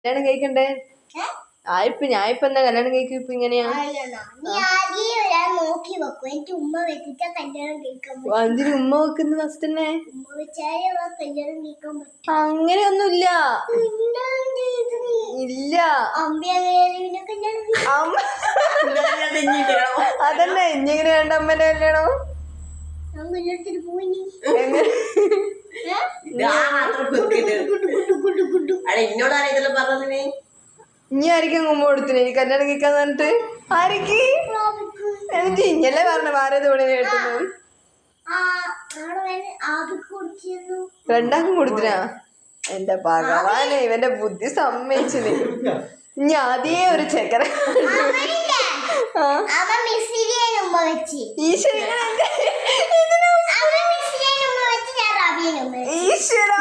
കല്യാണം കഴിക്കണ്ടേ? ഞാനിപ്പ എന്താ കല്യാണം കഴിക്കും? ഇപ്പൊ ഇങ്ങനെയാ അതിന് ഉമ്മ വെക്കുന്ന ഫസ്റ്റ് തന്നെ. അങ്ങനെയൊന്നുമില്ല. ഇല്ല അതന്നെ ഇഞ്ഞിങ്ങനെ വേണ്ട അമ്മേനെ കല്യാണം. ഇനി ആയിരിക്കും കുമ്പ കൊടുത്തിനെ കല്യാണം കഴിക്കാന്ന് പറഞ്ഞിട്ട്? ആർക്ക്? എനിക്ക് ഇങ്ങല്ലേ പറഞ്ഞ വേറെ തോണി കേട്ടുന്നു. രണ്ടാക്കും കൊടുത്തിനാ? എന്റെ ഭഗവാനെ, ഇവന്റെ ബുദ്ധി സമ്മതിച്ചില്ലേ. ഇനി ആദ്യേ ഒരു ചെക്കര ഈശ്വര